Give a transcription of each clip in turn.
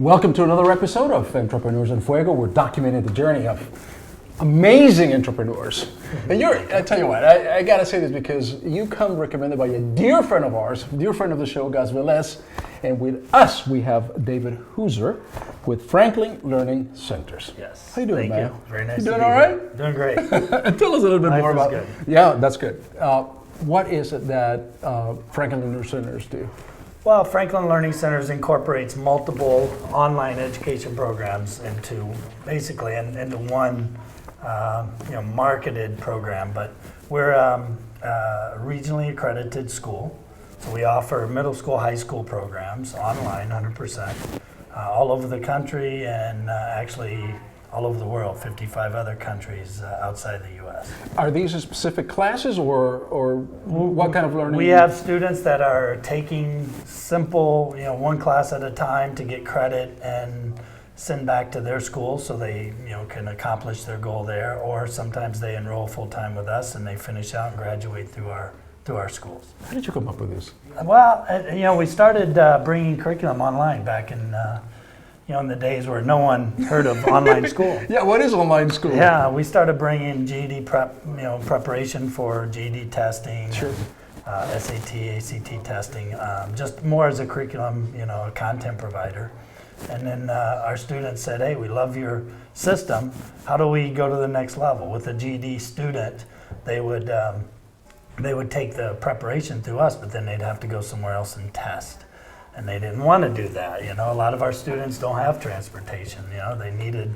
Welcome to another episode of Entrepreneurs in Fuego. We're documenting the journey of amazing entrepreneurs. And I tell you what, I gotta say this because you come recommended by a dear friend of ours, dear friend of the show, Gus Velez. And with us, we have David Hooser with Franklin Learning Centers. Yes. How you doing, man? Thank you. Very nice You to doing be all here. right? Doing great. Tell us a little bit Life more is about good. Yeah, that's good. What is it that Franklin Learning Centers do? Well, Franklin Learning Centers incorporates multiple online education programs into one marketed program. But we're a regionally accredited school. So we offer middle school, high school programs online, 100%, all over the country and actually all over the world, 55 other countries outside the U.S. Are these specific classes or what kind of learning? We have students that are taking simple, one class at a time to get credit and send back to their school so they, can accomplish their goal there. Or sometimes they enroll full-time with us and they finish out and graduate through our schools. How did you come up with this? Well, we started bringing curriculum online back in in the days where no one heard of online school. Yeah, what is online school? Yeah, we started bringing GED preparation for GED testing, sure. SAT, ACT testing, just more as a curriculum, a content provider. And then our students said, hey, we love your system. How do we go to the next level? With a GED student, they would take the preparation through us, but then they'd have to go somewhere else and test. And they didn't want to do that. A lot of our students don't have transportation. They needed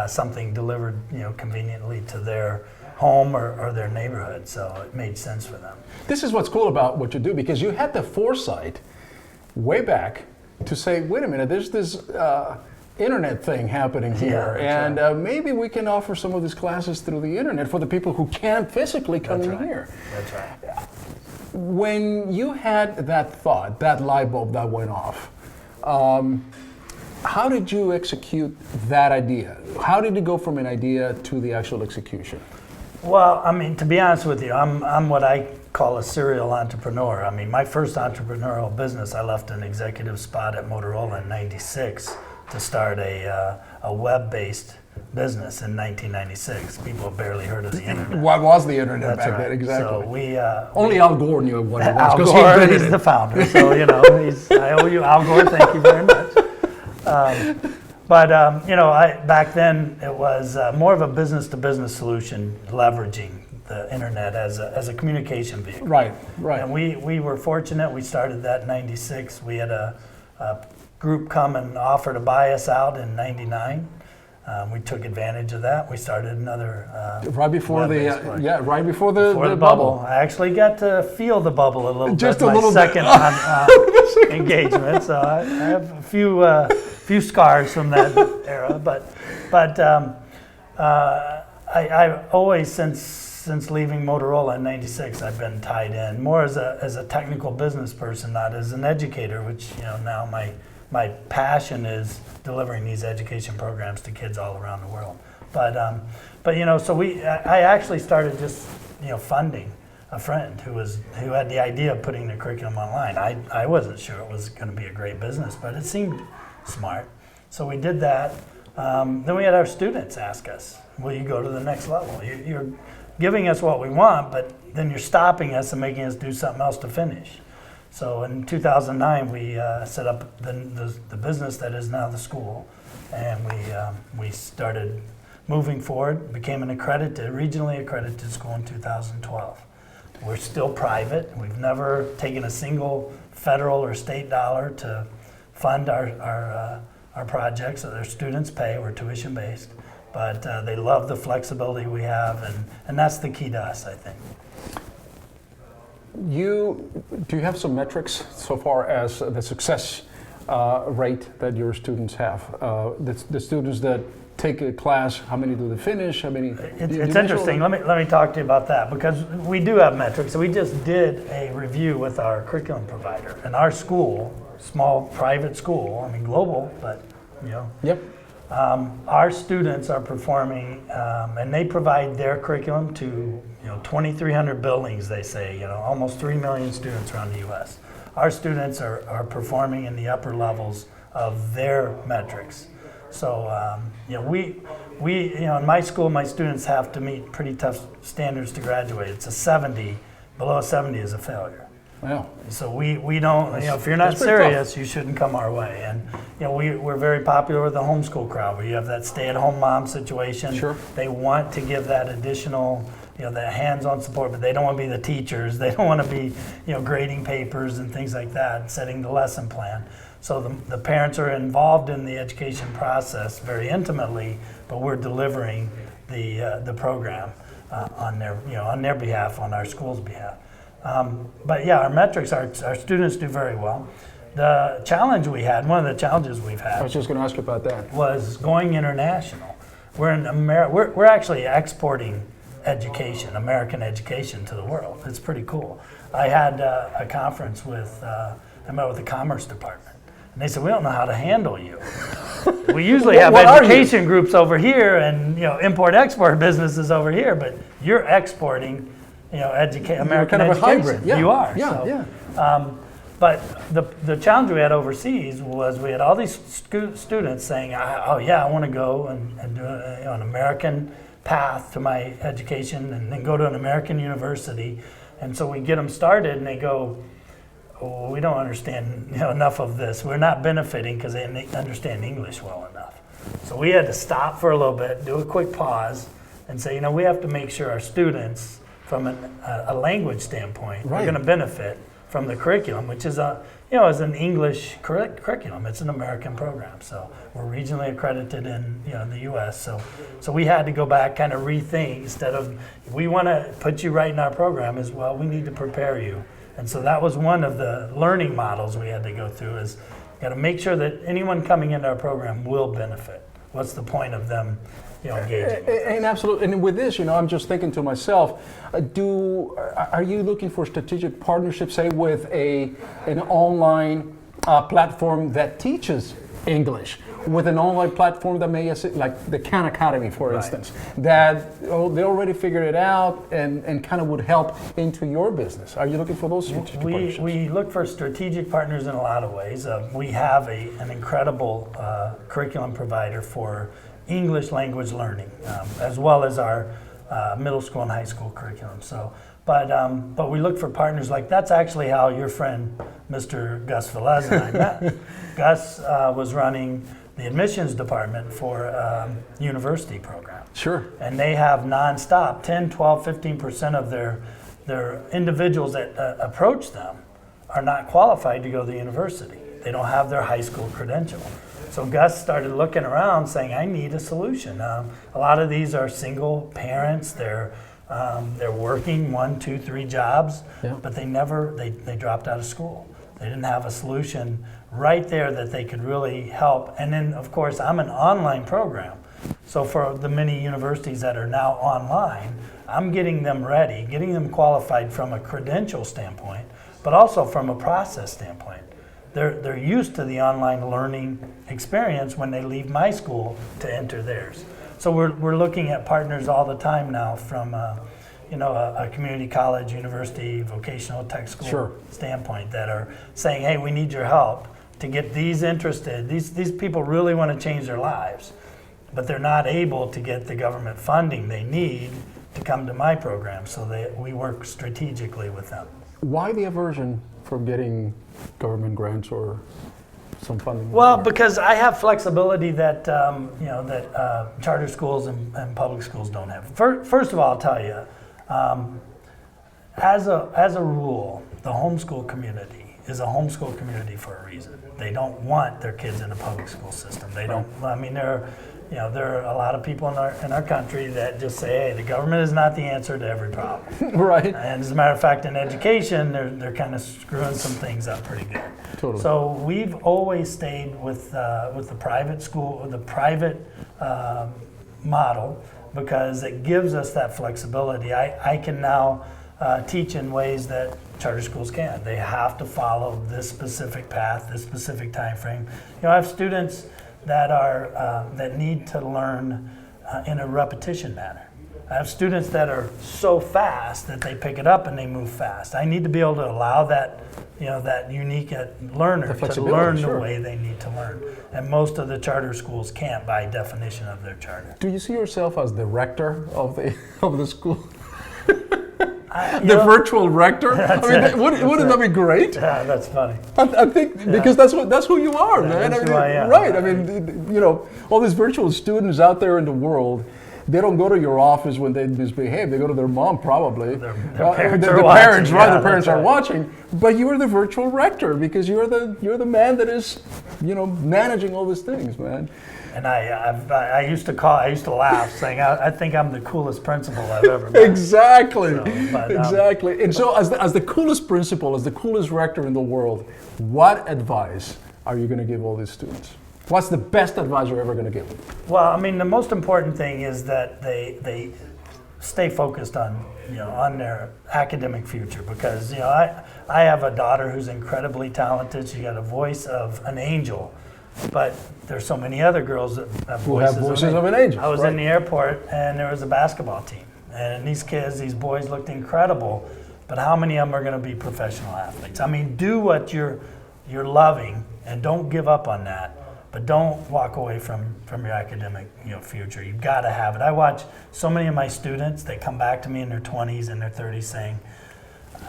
something delivered, conveniently to their home or their neighborhood. So it made sense for them. This is what's cool about what you do, because you had the foresight way back to say, wait a minute, there's this internet thing happening here, and right. Maybe we can offer some of these classes through the internet for the people who can't physically come in here. That's right. When you had that thought, that light bulb that went off, how did you execute that idea? How did you go from an idea to the actual execution? Well, to be honest with you, I'm what I call a serial entrepreneur. My first entrepreneurial business, I left an executive spot at Motorola in '96 to start a web-based business in 1996. People have barely heard of the internet. What was the internet back then? Exactly. So only Al Gore knew what it was. Al Gore is the founder, so I owe you, Al Gore. Thank you very much. Back then it was more of a business-to-business solution, leveraging the internet as a communication vehicle. Right. And we were fortunate. We started that in '96. We had a group come and offer to buy us out in '99. We took advantage of that. We started another right before the bubble. I actually got to feel the bubble a little Just bit. a little second bit. engagement. So I have a few scars from that era. But I always since leaving Motorola in '96, I've been tied in more as a technical business person, not as an educator. Which now my passion is delivering these education programs to kids all around the world. So I actually started just funding a friend who had the idea of putting the curriculum online. I wasn't sure it was going to be a great business, but it seemed smart. So we did that. Then we had our students ask us, will you go to the next level? You're giving us what we want, but then you're stopping us and making us do something else to finish. So in 2009, we set up the business that is now the school, and we started moving forward, became an regionally accredited school in 2012. We're still private. We've never taken a single federal or state dollar to fund our projects. So their students pay. We're tuition based, but they love the flexibility we have, and that's the key to us, I think. Do you have some metrics so far as the success rate that your students have? The students that take a class, how many do they finish? How many? It's interesting. Let me talk to you about that, because we do have metrics. So we just did a review with our curriculum provider, and our school, small private school, global, but Yep. Our students are performing, and they provide their curriculum to 2,300 buildings. They say almost 3 million students around the U.S. Our students are performing in the upper levels of their metrics. So, in my school, my students have to meet pretty tough standards to graduate. It's a 70, below a 70 is a failure. Wow. So we don't, if you're not serious, you shouldn't come our way. And, we're very popular with the homeschool crowd, where you have that stay-at-home mom situation. Sure. They want to give that additional, that hands-on support, but they don't want to be the teachers. They don't want to be, grading papers and things like that, setting the lesson plan. So the parents are involved in the education process very intimately, but we're delivering the program on their behalf, on our school's behalf. But yeah, our metrics, our students do very well. The challenge we had, one of the challenges we've had, I was just going to ask you about that. was going international. We're actually exporting education, American education, to the world. It's pretty cool. I had a conference I met with the Commerce Department, and they said, we don't know how to handle you. We usually have education groups over here and import-export businesses over here, but you're exporting American kind of education. a hybrid. Yeah. You are. Yeah, so, yeah. But the challenge we had overseas was we had all these students saying, oh yeah, I want to go and do an American path to my education and then go to an American university. And so we get them started and they go, oh, we don't understand enough of this. We're not benefiting because they understand English well enough. So we had to stop for a little bit, do a quick pause, and say, we have to make sure our students, from a language standpoint, are going to benefit from the curriculum, which is is an English curriculum. It's an American program, so we're regionally accredited in the U.S. So we had to go back, kind of rethink. Instead of we want to put you right in our program, as well, we need to prepare you. And so that was one of the learning models we had to go through. Is got to make sure that anyone coming into our program will benefit. What's the point of them engaging? And absolutely, and with this, I'm just thinking to myself, are you looking for strategic partnerships, say, with an online platform that teaches English, with an online platform that may, like the Khan Academy, for instance, that they already figured it out and kind of would help into your business? Are you looking for those strategic partnerships? We look for strategic partners in a lot of ways. We have an incredible curriculum provider for English language learning, as well as our middle school and high school curriculum. So, but we look for partners that's actually how your friend, Mr. Gus Velez, and I met. Gus was running the admissions department for a university program. Sure. And they have nonstop, 10, 12, 15% of their individuals that approach them are not qualified to go to the university. They don't have their high school credential. So Gus started looking around saying, I need a solution. A lot of these are single parents. They're working 1, 2, 3 jobs, but they dropped out of school. They didn't have a solution right there that they could really help. And then, of course, I'm an online program. So for the many universities that are now online, I'm getting them ready, getting them qualified from a credential standpoint, but also from a process standpoint. They're used to the online learning experience when they leave my school to enter theirs. So we're looking at partners all the time now from a community college, university, vocational tech school standpoint that are saying, hey, we need your help to get these interested. These people really want to change their lives, but they're not able to get the government funding they need to come to my program. So we work strategically with them. Why the aversion from getting government grants or some funding? Well, because I have flexibility that charter schools and public schools don't have. First of all, I'll tell you, as a rule, the homeschool community is a homeschool community for a reason. They don't want their kids in a public school system. They don't. I mean, there are a lot of people in our country that just say, hey, the government is not the answer to every problem. Right. And as a matter of fact, in education, they're kind of screwing some things up pretty good. Totally. So we've always stayed with the private school, the private model, because it gives us that flexibility. I can now teach in ways that charter schools can't. They have to follow this specific path, this specific time frame. I have students that need to learn in a repetition manner. I have students that are so fast that they pick it up and they move fast. I need to be able to allow that, that unique learner to learn sure. the way they need to learn. And most of the charter schools can't by definition of their charter. Do you see yourself as the rector of the school? The virtual rector? Wouldn't that be great? Yeah, that's funny. I think because that's who you are, man. That's who I am. Right. All these virtual students out there in the world, they don't go to your office when they misbehave. They go to their mom, probably. Their parents are watching. Parents, right? Yeah, the parents right. are watching. But you're the virtual rector because you're the man that is, managing all these things, man. And I used to laugh, saying I think I'm the coolest principal I've ever met. Exactly. So, Exactly. And so, as the coolest principal, as the coolest rector in the world, what advice are you going to give all these students? What's the best advice you're ever going to give? Well, the most important thing is that they stay focused on on their academic future, because I have a daughter who's incredibly talented. She got a voice of an angel, but there's so many other girls that have voices of an angel. I was in the airport and there was a basketball team, and these boys looked incredible, but how many of them are going to be professional athletes? Do what you're loving and don't give up on that. But don't walk away from your academic future. You've got to have it. I watch so many of my students, they come back to me in their 20s and their 30s saying,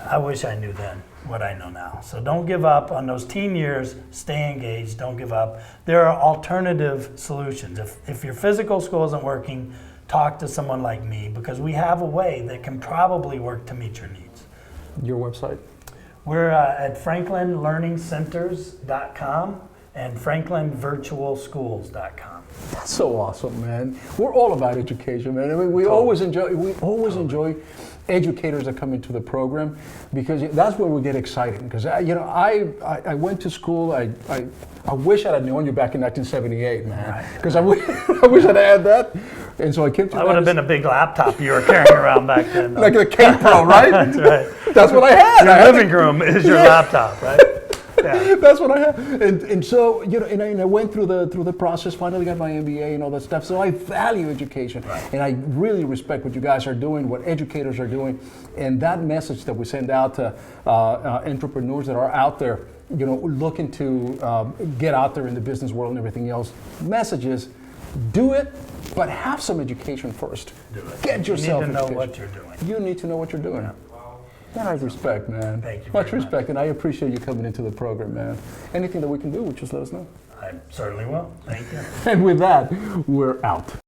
I wish I knew then what I know now. So don't give up on those teen years. Stay engaged. Don't give up. There are alternative solutions. If your physical school isn't working, talk to someone like me, because we have a way that can probably work to meet your needs. Your website? We're at franklinlearningcenters.com. and franklinvirtualschools.com. That's so awesome, man. We're all about education, man. We always enjoy educators that come into the program, because that's where we get excited. Because I went to school. I wish I'd known you back in 1978, man. Because I wish I'd had that. And so I came to. That would have been a big laptop you were carrying around back then. Like a K Pro, right? That's right. That's what I had. Your living room is your laptop, right? Yeah. That's what I have, and so and I went through the process. Finally, got my MBA and all that stuff. So I value education, and I really respect what you guys are doing, what educators are doing, and that message that we send out to entrepreneurs that are out there, looking to get out there in the business world and everything else. Message is, do it, but have some education first. Do it. Get yourself. You need to know what you're doing. You need to know what you're doing. Yeah. That I respect, man. Thank you. Much respect, and I appreciate you coming into the program, man. Anything that we can do, just let us know. I certainly will. Thank you. And with that, we're out.